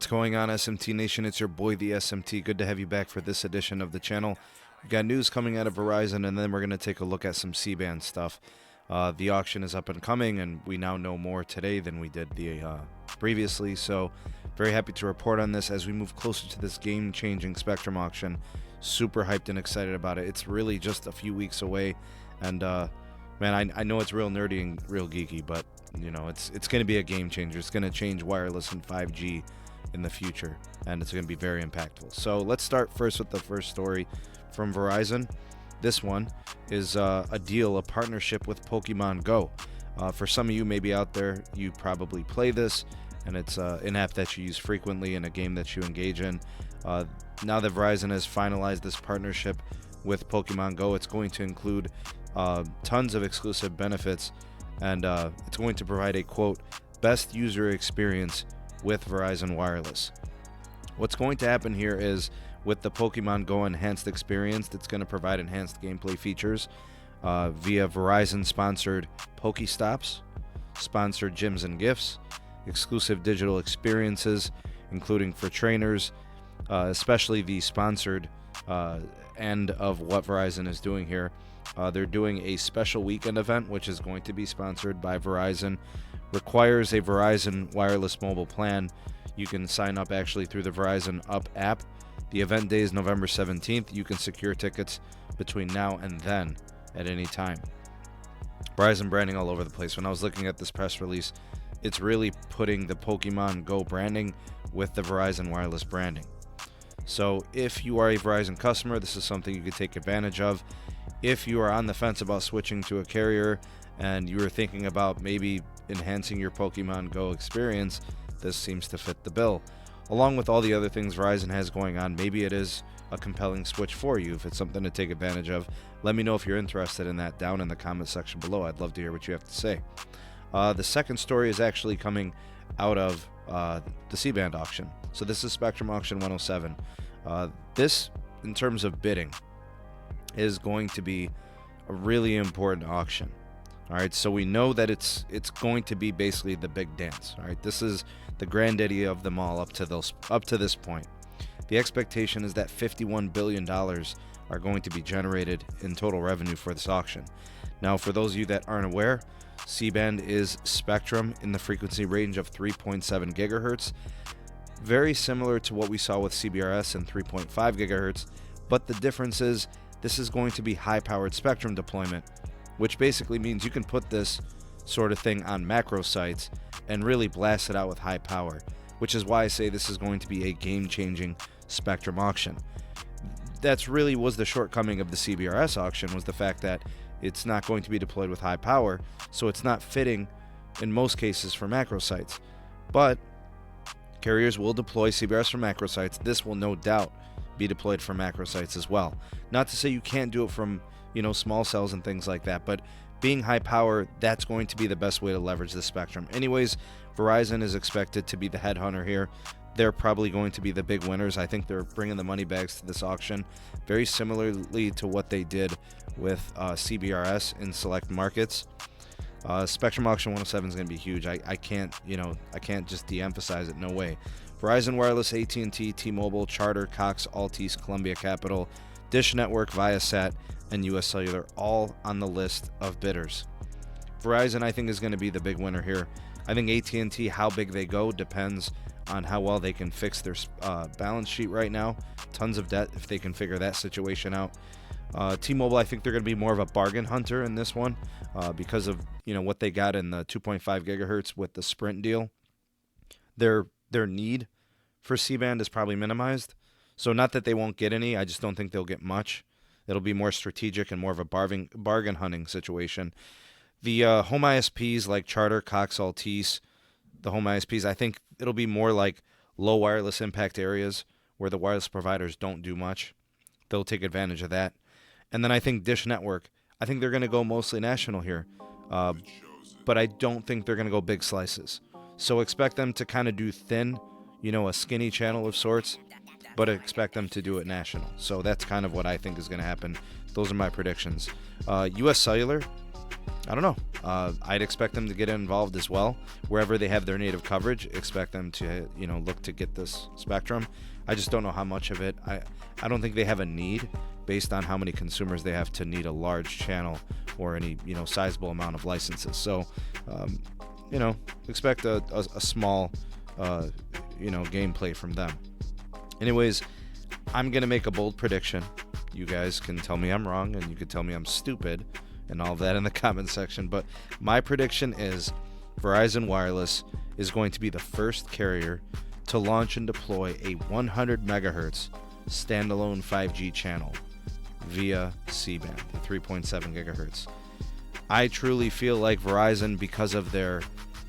What's going on, SMT Nation? It's your boy, the SMT. Good to have you back for this edition of the channel. We've got news coming out of Verizon, and then we're going to take a look at some C-band stuff. The auction is up and coming, and we now know more today than we did previously, so very happy to report on this as we move closer to this game-changing Spectrum auction. Super hyped and excited about it. It's really just a few weeks away, and man, I know it's real nerdy and real geeky, but you know, it's going to be a game changer. It's going to change wireless and 5G in the future, and it's going to be very impactful. So let's start first with the first story from Verizon. This one is a deal, a partnership with Pokemon Go. For some of you maybe out there, you probably play this, and it's an app that you use frequently and a game that you engage in. Now that Verizon has finalized this partnership with Pokemon Go, it's going to include tons of exclusive benefits, and it's going to provide a, quote, best user experience with Verizon Wireless. What's going to happen here is with the Pokemon Go enhanced experience, it's going to provide enhanced gameplay features via Verizon-sponsored Pokestops, sponsored gyms and gifts, exclusive digital experiences, including for trainers, especially the sponsored end of what Verizon is doing here. They're doing a special weekend event, which is going to be sponsored by Verizon. Requires a Verizon wireless mobile plan. You can sign up actually through the Verizon Up app. The event day is November 17th. You can secure tickets between now and then at any time. Verizon branding all over the place. When I was looking at this press release, it's really putting the Pokemon Go branding with the Verizon wireless branding. So if you are a Verizon customer, this is something you could take advantage of. If you are on the fence about switching to a carrier and you are thinking about maybe enhancing your Pokemon Go experience, this seems to fit the bill. Along with all the other things Verizon has going on, maybe it is a compelling switch for you. If it's something to take advantage of, let me know if you're interested in that down in the comment section below. I'd love to hear what you have to say. The second story is actually coming out of the C-band auction. So this is Spectrum Auction 107. This, in terms of bidding, is going to be a really important auction. All right, so we know that it's going to be basically the big dance. All right, this is the granddaddy of them all up to this point. The expectation is that $51 billion are going to be generated in total revenue for this auction. Now, for those of you that aren't aware, C-band is spectrum in the frequency range of 3.7 gigahertz, very similar to what we saw with CBRS and 3.5 gigahertz, but the difference is this is going to be high-powered spectrum deployment, which basically means you can put this sort of thing on macro sites and really blast it out with high power, which is why I say this is going to be a game-changing spectrum auction. That's really was the shortcoming of the CBRS auction, was the fact that it's not going to be deployed with high power, so it's not fitting in most cases for macro sites. But carriers will deploy CBRS for macro sites. This will no doubt be deployed for macro sites as well. Not to say you can't do it from, you know, small cells and things like that, but being high power, that's going to be the best way to leverage the spectrum. Anyways, Verizon is expected to be the headhunter here. They're probably going to be the big winners. I think they're bringing the money bags to this auction very similarly to what they did with CBRS in select markets. Spectrum Auction 107 is going to be huge. I can't just de-emphasize it. No way. Verizon Wireless, AT&T, T-Mobile, Charter, Cox, Altice, Columbia Capital, Dish Network, Viasat, and US Cellular all on the list of bidders. Verizon, I think, is going to be the big winner here. I think AT&T, how big they go depends on how well they can fix their balance sheet right now. Tons of debt if they can figure that situation out. T-Mobile, I think they're going to be more of a bargain hunter in this one because of, you know, what they got in the 2.5 gigahertz with the Sprint deal. Their need for C-band is probably minimized. So not that they won't get any, I just don't think they'll get much. It'll be more strategic and more of a bargain hunting situation. The home ISPs like Charter, Cox, Altice, the home ISPs, I think it'll be more like low wireless impact areas where the wireless providers don't do much. They'll take advantage of that. And then I think Dish Network, I think they're going to go mostly national here. But I don't think they're going to go big slices. So expect them to kind of do thin, you know, a skinny channel of sorts, but expect them to do it national. So that's kind of what I think is going to happen. Those are my predictions. US Cellular, I don't know. I'd expect them to get involved as well. Wherever they have their native coverage, expect them to, look to get this spectrum. I just don't know how much of it. I don't think they have a need based on how many consumers they have to need a large channel or any, sizable amount of licenses. So, expect a small, gameplay from them. Anyways, I'm going to make a bold prediction. You guys can tell me I'm wrong, and you can tell me I'm stupid and all of that in the comment section. But my prediction is Verizon Wireless is going to be the first carrier to launch and deploy a 100 megahertz standalone 5G channel via C-band, the 3.7 gigahertz. I truly feel like Verizon, because of their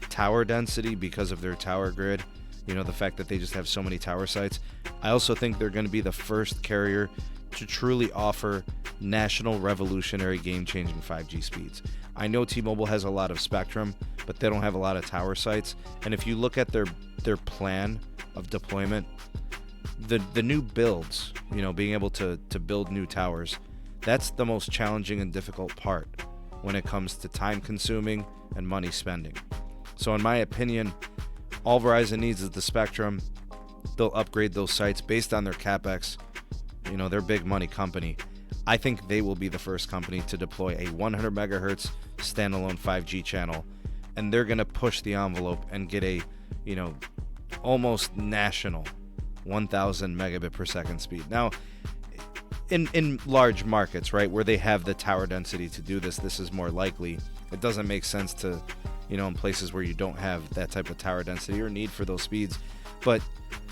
tower density, because of their tower grid, the fact that they just have so many tower sites, I also think they're going to be the first carrier to truly offer national revolutionary game-changing 5G speeds. I know T-Mobile has a lot of spectrum, but they don't have a lot of tower sites. And if you look at their plan of deployment, the new builds, being able to build new towers, that's the most challenging and difficult part when it comes to time consuming and money spending. So in my opinion, all Verizon needs is the spectrum. They'll upgrade those sites based on their CapEx. They're a big money company. I think they will be the first company to deploy a 100 megahertz standalone 5G channel, and they're going to push the envelope and get a, almost national 1000 megabit per second speed. Now, in large markets, right, where they have the tower density to do this is more likely. It doesn't make sense to, in places where you don't have that type of tower density or need for those speeds. But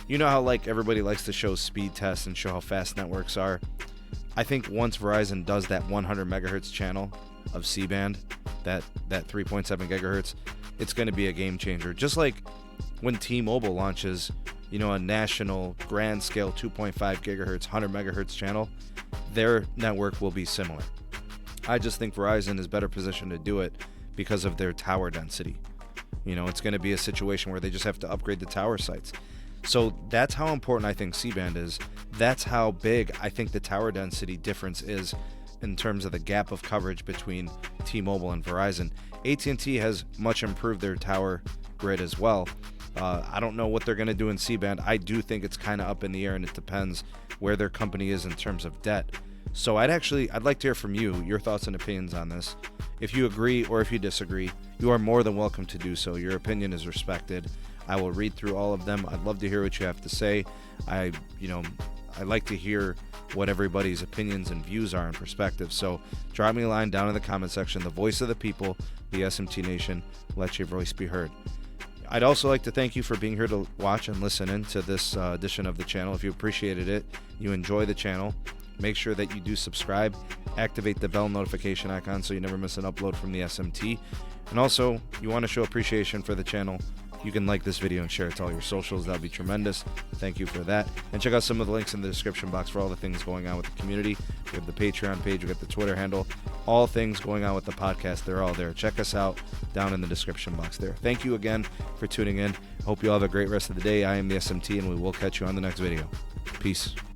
how everybody likes to show speed tests and show how fast networks are. I think once Verizon does that 100 megahertz channel of C-band, that 3.7 gigahertz, it's going to be a game changer. Just like when T-Mobile launches, a national grand scale 2.5 gigahertz, 100 megahertz channel, their network will be similar. I just think Verizon is better positioned to do it because of their tower density. It's going to be a situation where they just have to upgrade the tower sites. So that's how important I think C-band is. That's how big I think the tower density difference is in terms of the gap of coverage between T-Mobile and Verizon. AT&T has much improved their tower grid as well. I don't know what they're going to do in C-band. I do think it's kind of up in the air, and it depends where their company is in terms of debt. So I'd like to hear from you, your thoughts and opinions on this. If you agree or if you disagree, you are more than welcome to do so. Your opinion is respected. I will read through all of them. I'd love to hear what you have to say. I like to hear what everybody's opinions and views are and perspectives. So drop me a line down in the comment section. The voice of the people, the SMT Nation, let your voice be heard. I'd also like to thank you for being here to watch and listen in to this edition of the channel. If you appreciated it, you enjoy the channel, make sure that you do subscribe, activate the bell notification icon so you never miss an upload from the SMT. And also, you want to show appreciation for the channel, you can like this video and share it to all your socials. That would be tremendous. Thank you for that. And check out some of the links in the description box for all the things going on with the community. We have the Patreon page, we got the Twitter handle, all things going on with the podcast. They're all there. Check us out down in the description box there. Thank you again for tuning in. Hope you all have a great rest of the day. I am the SMT, and we will catch you on the next video. Peace.